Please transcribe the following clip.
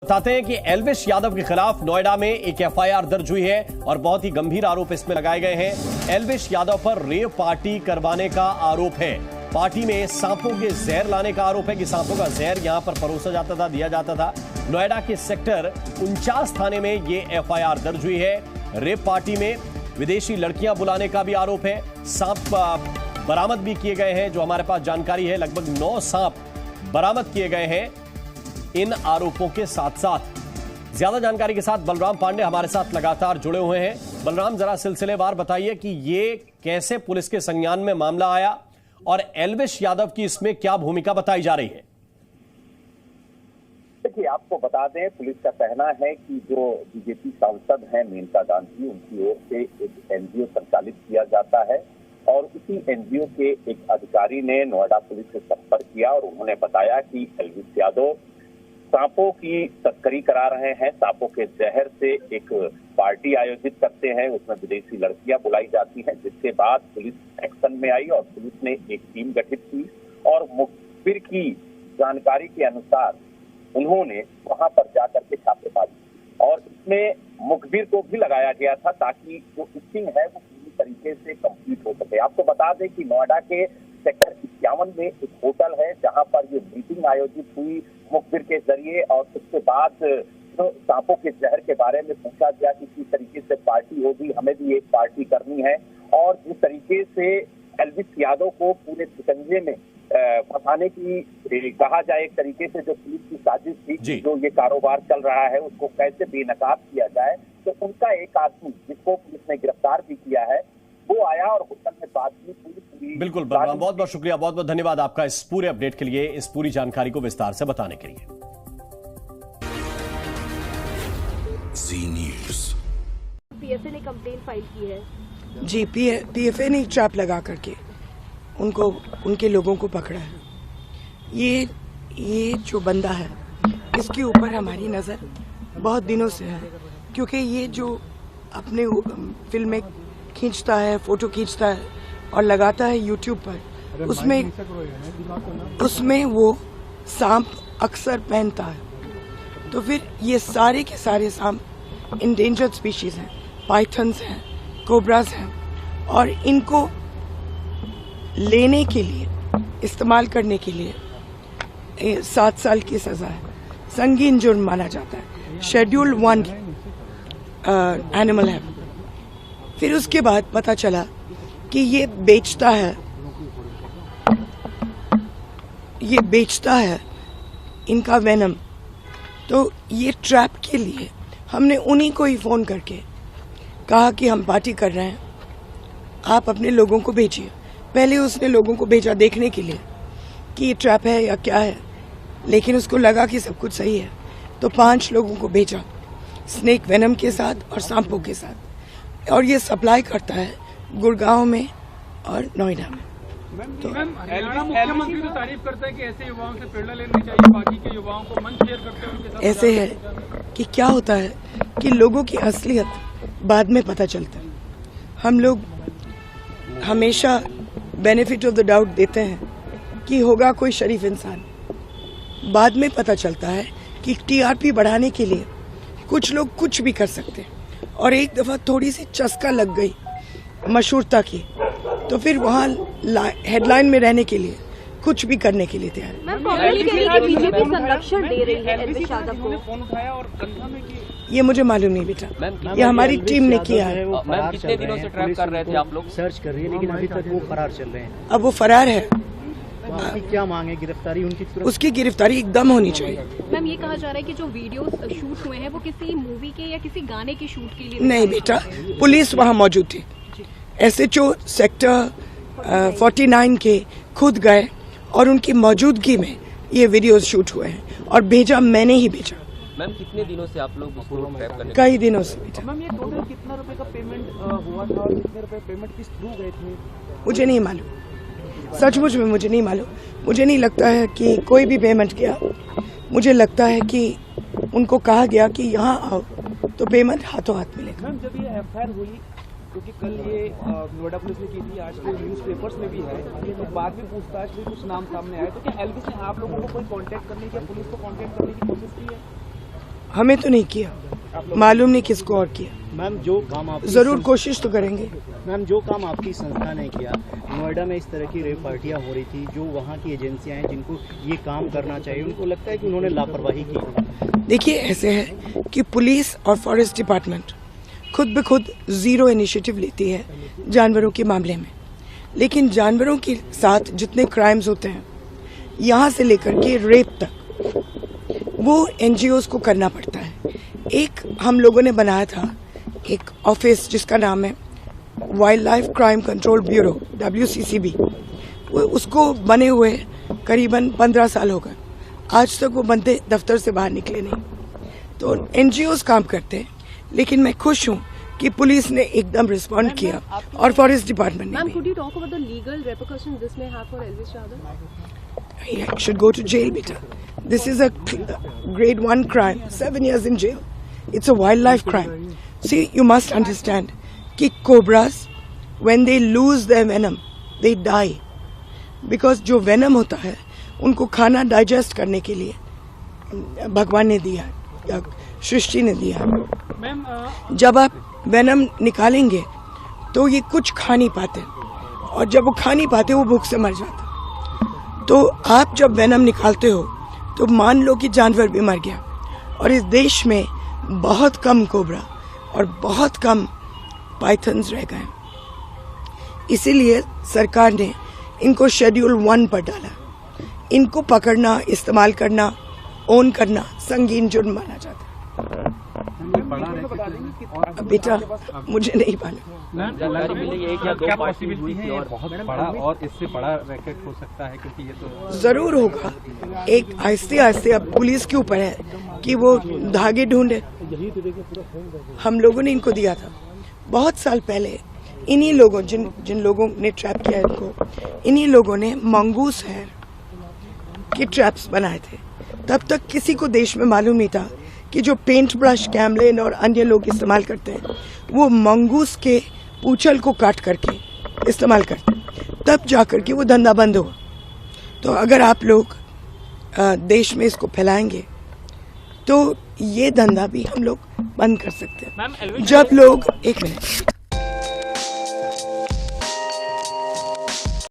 बताते हैं कि एल्विश यादव के खिलाफ नोएडा में एक एफआईआर दर्ज हुई है और बहुत ही गंभीर आरोप इसमें लगाए गए हैं। एल्विश यादव पर रेव पार्टी करवाने का आरोप है। पार्टी में सांपों के जहर लाने का आरोप है कि सांपों का जहर यहां पर परोसा जाता था, दिया जाता था। नोएडा के सेक्टर 49 थाने में यह एफआईआर दर्ज हुई है। रेव पार्टी में विदेशी लड़कियां बुलाने का भी आरोप है। सांप बरामद भी किए गए हैं। जो हमारे पास जानकारी है, लगभग 9 सांप बरामद किए गए हैं। इन आरोपों के साथ साथ ज्यादा जानकारी के साथ बलराम पांडे हमारे साथ लगातार जुड़े हुए हैं। बलराम, जरा सिलसिलेवार बताइए कि ये कैसे पुलिस के संज्ञान में मामला आया और एल्विश यादव की इसमें क्या भूमिका बताई जा रही है? देखिए, आपको बता दें, पुलिस का कहना है कि जो बीजेपी सांसद हैं मेनका गांधी, उनकी ओर से एक एनजीओ संचालित किया जाता है और उसी एनजीओ के एक अधिकारी ने नोएडा पुलिस से संपर्क किया और उन्होंने बताया कि एल्विश यादव सांपों की तस्करी करा रहे हैं। सांपों के जहर से एक पार्टी आयोजित करते हैं, उसमें विदेशी लड़कियां बुलाई जाती हैं, जिसके बाद पुलिस एक्शन में आई और पुलिस ने एक टीम गठित की और मुखबिर की जानकारी के अनुसार उन्होंने वहां पर जाकर के छापेमारी की और इसमें मुखबिर को भी लगाया गया था ताकि जो फिशिंग है वो पूरी तरीके से कंप्लीट हो सके। आपको बता दें कि नोएडा के सेक्टर 51 में एक होटल है जहां पर ये मीटिंग आयोजित हुई मुखबिर के जरिए और उसके बाद जो सांपों के जहर के बारे में पूछा गया कि किस तरीके से पार्टी होगी, हमें भी एक पार्टी करनी है और जिस तरीके से एल्विश यादव को पूरे शिकंजे में फंसाने की कहा जाए एक तरीके से जो पुलिस की साजिश थी, जो ये कारोबार चल रहा है उसको कैसे बेनकाब किया जाए, तो उनका एक आदमी जिसको पुलिस ने गिरफ्तार भी किया है वो आया और होटल में बातचीत पूरी। बिल्कुल बलराम, बहुत बहुत शुक्रिया, बहुत बहुत धन्यवाद आपका इस पूरे अपडेट के लिए, इस पूरी जानकारी को विस्तार से बताने के लिए। जी न्यूज़। पीएफए ने कंप्लेंट फाइल की है। जी, पीएफए ने ट्रैप लगा करके उनको, उनके लोगों को पकड़ा है। ये जो बंदा है इसके ऊपर हमारी नजर बहुत दिनों से है, क्योंकि ये जो अपने फिल्में खींचता है, फोटो खींचता है और लगाता है यूट्यूब पर, उसमें वो सांप अक्सर पहनता है। तो फिर ये सारे के सारे सांप इंडेंजर्ड स्पीशीज हैं, पाइथन्स हैं, कोबरास हैं और इनको लेने के लिए, इस्तेमाल करने के लिए 7 साल की सजा है, संगीन जुर्म माना जाता है, शेड्यूल 1 एनिमल है। फिर उसके बाद पता चला कि ये बेचता है इनका वेनम। तो ये ट्रैप के लिए हमने उन्हीं को ही फोन करके कहा कि हम पार्टी कर रहे हैं, आप अपने लोगों को भेजिए। पहले उसने लोगों को भेजा देखने के लिए कि ये ट्रैप है या क्या है, लेकिन उसको लगा कि सब कुछ सही है, तो 5 लोगों को भेजा स्नेक वेनम के साथ और सांपों के साथ, और ये सप्लाई करता है गुड़गांव में और नोएडा में। तो मुख्यमंत्री तो तारीफ करते हैं कि ऐसे युवाओं से प्रेरणा लेनी चाहिए, बाकी के युवाओं को मंच शेयर करते हैं उनके साथ। ऐसे है कि क्या होता है कि लोगों की असलियत बाद में पता चलता है। हम लोग हमेशा बेनिफिट ऑफ द डाउट देते हैं कि होगा कोई शरीफ इंसान, बाद में पता चलता है कि टीआरपी बढ़ाने के लिए कुछ लोग कुछ भी कर सकते हैं और एक दफा थोड़ी सी चस्का लग गई मशहूरता की, तो फिर वहाँ हेडलाइन में रहने के लिए कुछ भी करने के लिए तैयार है। बीजेपी संरक्षण दे रही है एल्विश यादव को। ये मुझे मालूम नहीं बेटा, ये हमारी टीम ने किया है। मैम, कितने दिनों से ट्रैप कर रहे थे आप लोग? सर्च कर रही है, लेकिन अभी तक वो फरार चल रहे हैं। अब वो फरार है। आपकी क्या मांग है? गिरफ्तारी उनकी? उसकी गिरफ्तारी एकदम होनी चाहिए। मैम, ये कहा जा रहा है कि जो वीडियोस शूट हुए हैं वो किसी मूवी के या किसी गाने के शूट के लिए नहीं बेटा, पुलिस वहाँ मौजूद थी। एसएचओ सेक्टर 49 के खुद गए और उनकी मौजूदगी में ये वीडियोस शूट हुए हैं और भेजा मैंने ही भेजा। मैम, कितने दिनों से आप लोग उसको ट्रैप करने? कई दिनों से बेटा। मैम, ये टोटल कितना रुपए का पेमेंट हुआ था और कितने रुपए पेमेंट किस थ्रू गए थे? मुझे नहीं मालूम, सचमुच में मुझे नहीं मालूम। मुझे नहीं लगता है कि कोई भी पेमेंट किया। मुझे लगता है कि उनको कहा गया कि यहाँ आओ तो पेमेंट हाथों हाथ मिलेगा। मैम, जब ये एफआईआर हुई, क्योंकि कल ये नोएडा पुलिस ने की थी, आज तो न्यूज़पेपर्स में भी है, तो बाद में पूछताछ में कुछ नाम सामने आए, तो क्या एल्विश ने आप लोगों को कोई कांटेक्ट करने की, पुलिस को कांटेक्ट करने की कोशिश की है? हमें तो नहीं किया, मालूम नहीं किसको और किया। मैम जो काम आप जरूर कोशिश तो करेंगे। मैम जो काम आपकी संस्था ने किया, नोएडा में इस तरह की रेप पार्टियां हो रही थी, जो वहाँ की एजेंसियां हैं जिनको ये काम करना चाहिए, उनको लगता है कि उन्होंने लापरवाही की। देखिए, ऐसे है कि पुलिस और फॉरेस्ट डिपार्टमेंट खुद ब खुद जीरो इनिशिएटिव लेती है जानवरों के मामले में, लेकिन जानवरों के साथ जितने क्राइम्स होते हैं यहाँ से लेकर के रेप तक वो एनजीओज को करना पड़ता है। एक हम लोगों ने बनाया था एक ऑफिस जिसका नाम है wild life crime control bureau WCCB। उसको बने हुए करीबन 15 साल हो गए, आज तक वो बंदे दफ्तर से बाहर निकले नहीं। तो एनजीओज काम करते हैं, लेकिन मैं खुश हूँ कि पुलिस ने एकदम रिस्पॉन्ड किया और फॉरेस्ट डिपार्टमेंट ने। Ma'am, could you talk about the legal repercussions this may have for Elvis Yadav? He should go to jail, beta. This is a grade 1 crime, 7 years in jail. It's a wildlife crime. See, you must understand कि cobras, when they lose their venom, they die. Because जो venom होता है, उनको खाना digest करने के लिए भगवान ने दिया या सृष्टि ने दिया। जब आप वेनम निकालेंगे तो ये कुछ खा नहीं पाते, और जब वो खा नहीं पाते वो भूख से मर जाते। तो आप जब वेनम निकालते हो तो मान लो कि जानवर भी मर गया, और इस देश में बहुत कम कोबरा और बहुत कम पाइथन्स रह गए। इसीलिए सरकार ने इनको शेड्यूल 1 पर डाला। इनको पकड़ना, इस्तेमाल करना, ओन करना संगीन जुर्म माना जाता है। बेटा, मुझे नहीं मालूम। जानकारी मिली है कि क्या पॉसिबिलिटी है ये बहुत बड़ा और इससे बड़ा रैकेट हो सकता है, क्योंकि ये तो जरूर होगा। एक आहिस्ते आहिस्ते अब पुलिस के ऊपर है कि वो धागे ढूंढे। हम लोगों ने इनको दिया था बहुत साल पहले। इन्हीं लोगों जिन लोगों ने ट्रैप किया इनको, इन्हीं लोगों ने मंगूस हेयर के ट्रैप्स बनाए थे। तब तक किसी को देश में मालूम नहीं था कि जो पेंट ब्रश, कैमलिन और अन्य लोग इस्तेमाल करते हैं वो मंगूस के पूंछल को काट करके इस्तेमाल करते हैं। तब जाकर के वो धंधा बंद हुआ। तो अगर आप लोग देश में इसको फैलाएंगे तो ये धंधा भी हम लोग बंद कर सकते हैं। जब लोग, एक मिनट,